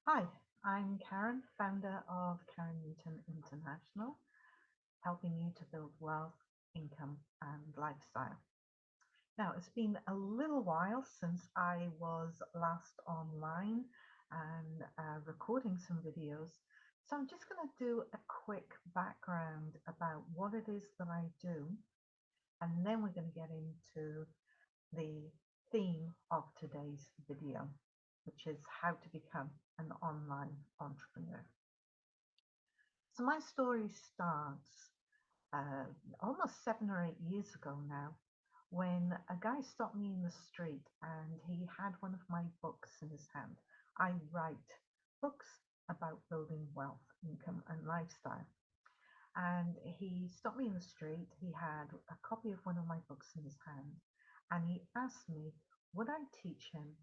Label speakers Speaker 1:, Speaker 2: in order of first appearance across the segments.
Speaker 1: Hi, I'm Karen, founder of Karen Newton International, helping you to build wealth, income, and lifestyle. Now, it's been a little while since I was last online and recording some videos. So I'm just going to do a quick background about what it is that I do, and then we're going to get into the theme of today's video, which is how to become an online entrepreneur. So my story starts uh, almost 7 or 8 years ago now, when a guy stopped me in the street and he had one of my books in his hand. I write books about building wealth, income, and lifestyle. And he stopped me in the street. He had a copy of one of my books in his hand, and he asked me, would I teach him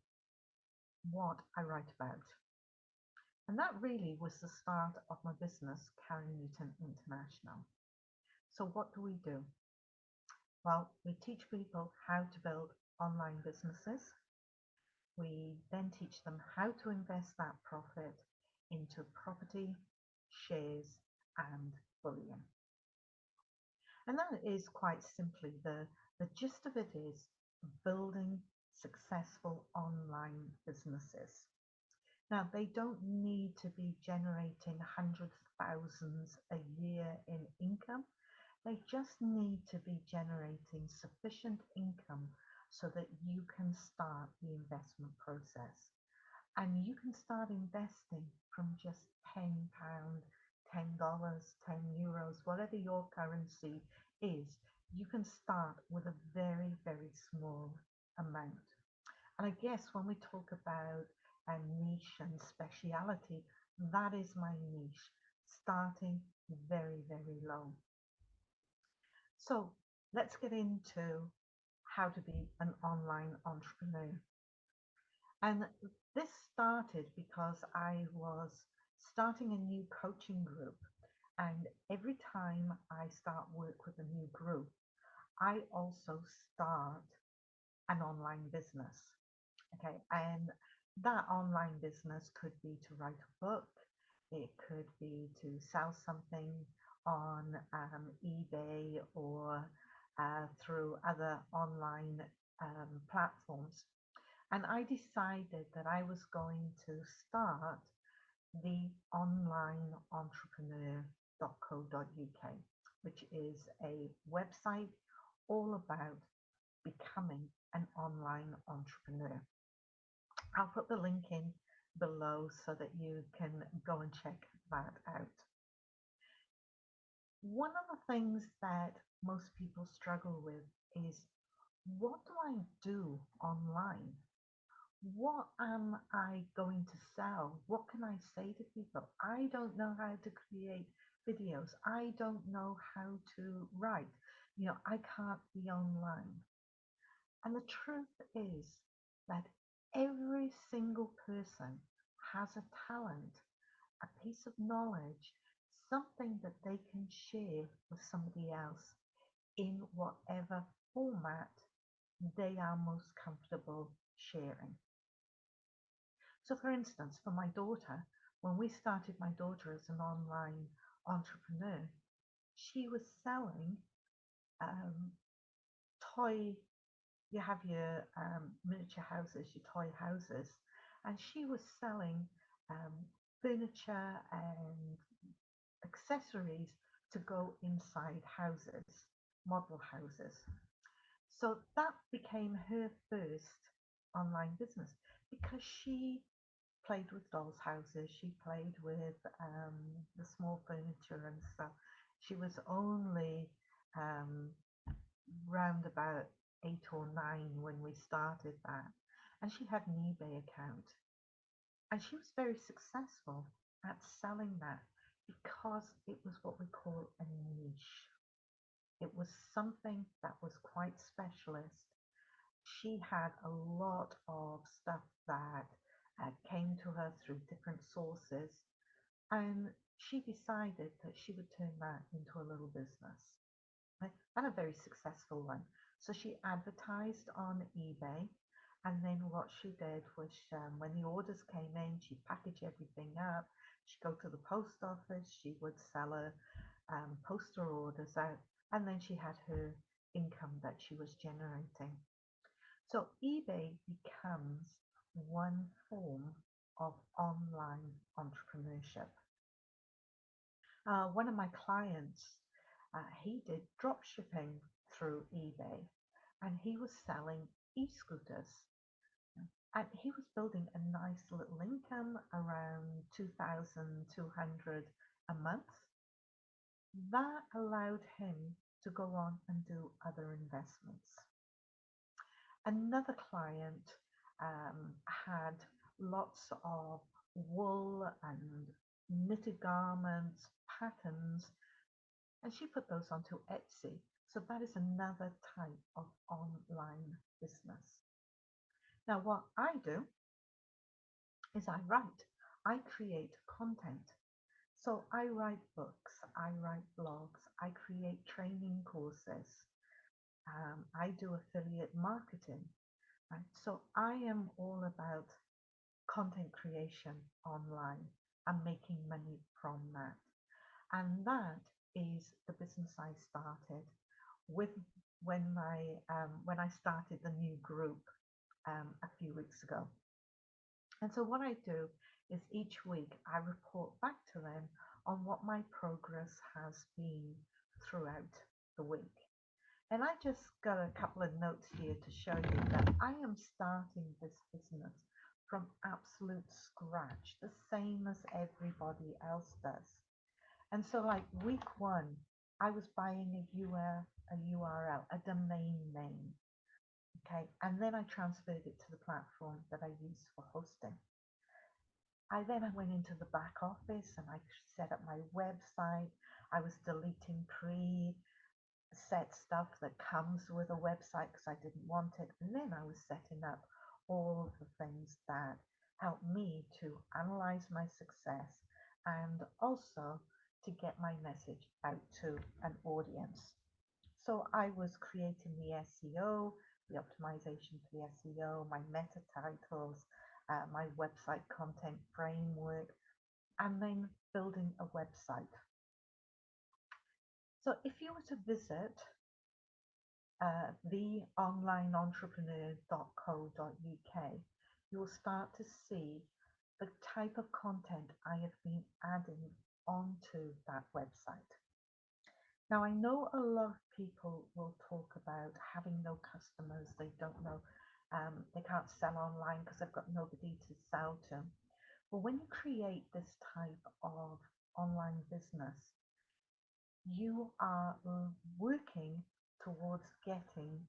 Speaker 1: what I write about? And that really was the start of my business, Karen Newton International. So what do? Well, we teach people how to build online businesses. We then teach them how to invest that profit into property, shares, and bullion. And that is quite simply the gist of it is building successful online businesses. Now, they don't need to be generating hundreds of thousands a year in income. They just need to be generating sufficient income so that you can start the investment process. And you can start investing from just £10, $10, €10, whatever your currency is. You can start with a very, very small amount. And I guess when we talk about a niche and speciality, that is my niche, starting very, very low. So let's get into how to be an online entrepreneur. And this started because I was starting a new coaching group. And every time I start work with a new group, I also start an online business. Okay. And that online business could be to write a book, it could be to sell something on eBay or through other online platforms. And I decided that I was going to start the onlineentrepreneur.co.uk, which is a website all about becoming an online entrepreneur. I'll put the link in below so that you can go and check that out. One of the things that most people struggle with is, what do I do online? What am I going to sell? What can I say to people? I don't know how to create videos. I don't know how to write. I can't be online. And the truth is that every single person has a talent, a piece of knowledge, something that they can share with somebody else in whatever format they are most comfortable sharing. So, for instance, for my daughter, when we started my daughter as an online entrepreneur, she was selling um, toy. You have your miniature houses, your toy houses, and she was selling um, furniture and accessories to go inside houses, model houses. So that became her first online business because she played with dolls' houses, she played with the small furniture and stuff. She was only um, round about 8 or 9 when we started that, and she had an eBay account. And she was very successful at selling that because it was what we call a niche. It was something that was quite specialist. She had a lot of stuff that came to her through different sources, and she decided that she would turn that into a little business, right? And a very successful one. So she advertised on eBay, And then what she did was, when the orders came in, she'd package everything up. She'd go to the post office. She would sell her poster orders out, and then she had her income that she was generating. So eBay becomes one form of online entrepreneurship. One of my clients, he did drop shipping through eBay, and he was selling e-scooters, and he was building a nice little income around 2,200 a month. That allowed him to go on and do other investments. Another client had lots of wool and knitted garments, patterns, and she put those onto Etsy. So that is another type of online business. Now, what I do is I write, I create content. So I write books, I write blogs, I create training courses, I do affiliate marketing. Right? So I am all about content creation online and making money from that. And that is the business I started with when I started the new group a few weeks ago. And so what I do is each week I report back to them on what my progress has been throughout the week. And I just got a couple of notes here to show you that I am starting this business from absolute scratch, the same as everybody else does. And so like week one, I was buying a URL, a domain name. Okay. And then I transferred it to the platform that I use for hosting. I went into the back office and I set up my website. I was deleting set stuff that comes with a website because I didn't want it. And then I was setting up all of the things that help me to analyze my success and also to get my message out to an audience. So I was creating the SEO, the optimization for the SEO, my meta titles, my website content framework, and then building a website. So if you were to visit theonlineentrepreneur.co.uk, you will start to see the type of content I have been adding onto that website. Now, I know a lot of people will talk about having no customers, they don't know, they can't sell online because they've got nobody to sell to. But when you create this type of online business, you are working towards getting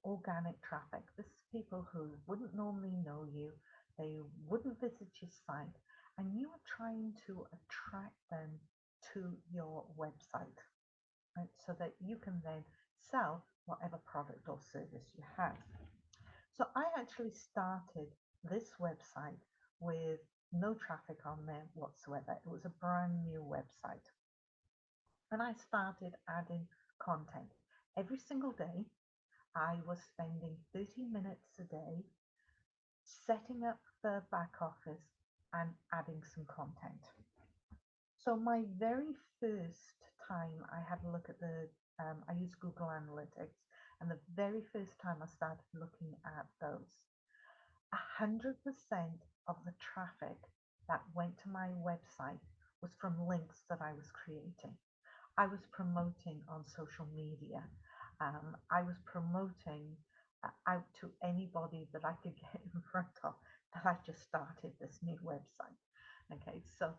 Speaker 1: organic traffic. This is people who wouldn't normally know you, they wouldn't visit your site, and you are trying to attract them to your website, right? So that you can then sell whatever product or service you have. So I actually started this website with no traffic on there whatsoever. It was a brand new website. And I started adding content. Every single day, I was spending 30 minutes a day setting up the back office and adding some content. So my very first time I had a look at I use Google Analytics, and the very first time I started looking at those, 100% of the traffic that went to my website was from links that I was creating. I was promoting on social media. I was promoting out to anybody that I could get in front of that I just started this new website. Okay, so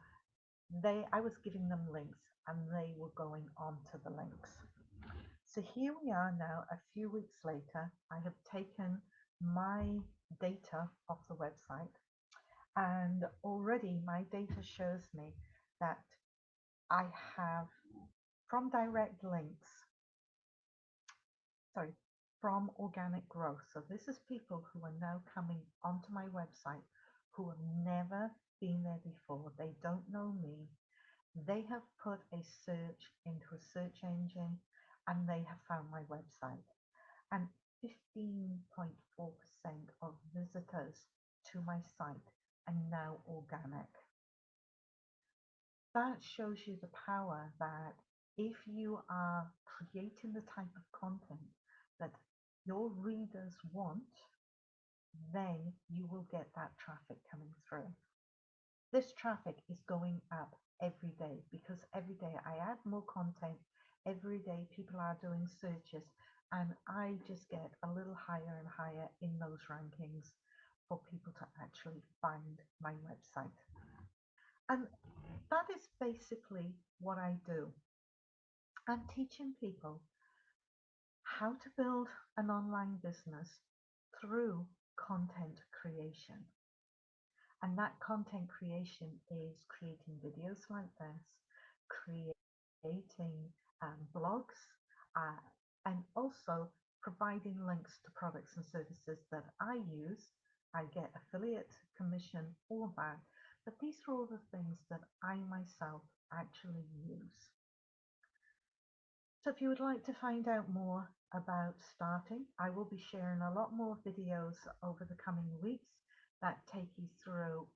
Speaker 1: I was giving them links and they were going on to the links. So here we are now, a few weeks later. I have taken my data off the website, and already my data shows me that I have, from direct links, sorry, from organic growth. So this is people who are now coming onto my website who have never been there before. They don't know me. They have put a search into a search engine and they have found my website. And 15.4% of visitors to my site are now organic. That shows you the power that if you are creating the type of content that your readers want, then you will get that traffic coming through. This traffic is going up every day because every day I add more content. Every day people are doing searches and I just get a little higher and higher in those rankings for people to actually find my website. And that is basically what I do. I'm teaching people how to build an online business through content creation. And that content creation is creating videos like this, creating blogs, uh, and also providing links to products and services that I use. I get affiliate commission for that, but these are all the things that I myself actually use. So if you would like to find out more about starting, I will be sharing a lot more videos over the coming weeks that take you through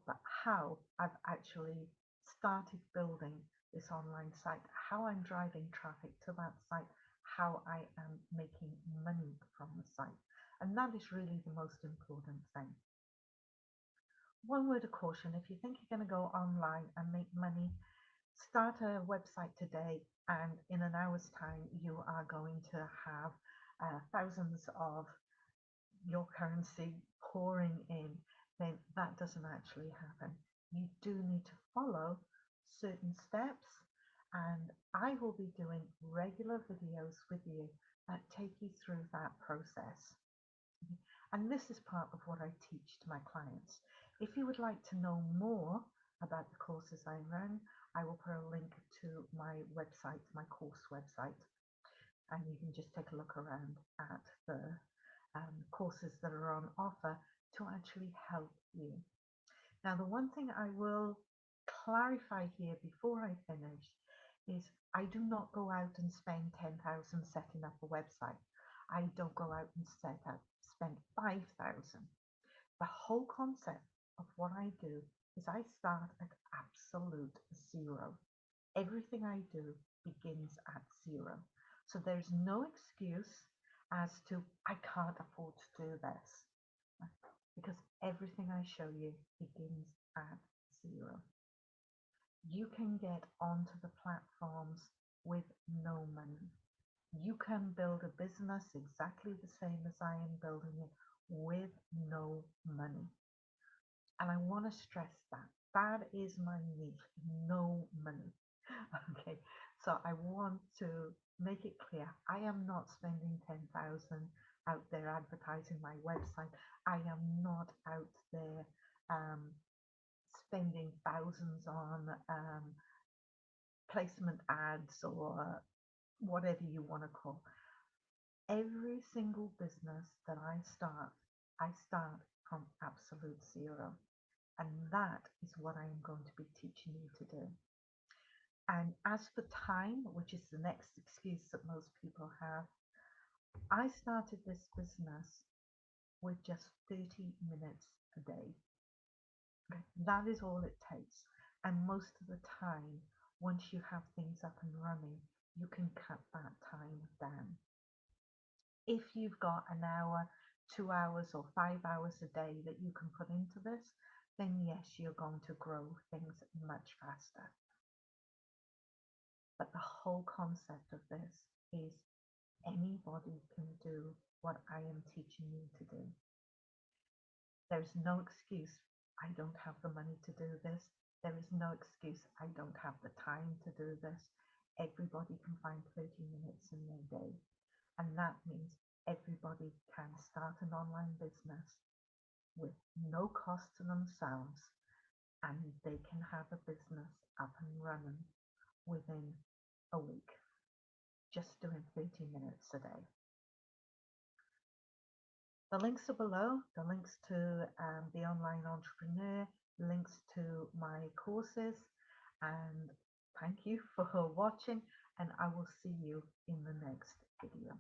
Speaker 1: but how I've actually started building this online site, how I'm driving traffic to that site, how I am making money from the site. And that is really the most important thing. One word of caution, if you think you're going to go online and make money, start a website today and in an hour's time you are going to have thousands of your currency pouring in, then that doesn't actually happen. You do need to follow certain steps, and I will be doing regular videos with you that take you through that process. And this is part of what I teach to my clients. If you would like to know more about the courses I run, I will put a link to my website, my course website, and you can just take a look around at the courses that are on offer to actually help you. Now, the one thing I will clarify here before I finish is I do not go out and spend 10,000 setting up a website. I don't go out and spend 5,000. The whole concept of what I do is I start at absolute zero. Everything I do begins at zero. So there's no excuse as to I can't afford to do this, because everything I show you begins at zero. You can get onto the platforms with no money. You can build a business exactly the same as I am building it with no money. And I want to stress that. That is my niche, no money. Okay, so I want to make it clear I am not spending 10,000 out there advertising my website. I am not out there spending thousands on placement ads or whatever you want to call. Every single business that I start from absolute zero. And that is what I am going to be teaching you to do. And as for time, which is the next excuse that most people have, I started this business with just 30 minutes a day. Okay, that is all it takes. And most of the time, once you have things up and running, you can cut that time down. If you've got an hour, 2 hours, or 5 hours a day that you can put into this, then yes, you're going to grow things much faster. But the whole concept of this is anybody can do what I am teaching you to do. There's no excuse, I don't have the money to do this. There is no excuse, I don't have the time to do this. Everybody can find 30 minutes in their day. And that means everybody can start an online business with no cost to themselves, and they can have a business up and running within a week, just doing 30 minutes a day. The links are below, the links to the Online Entrepreneur, links to my courses, and thank you for watching, and I will see you in the next video.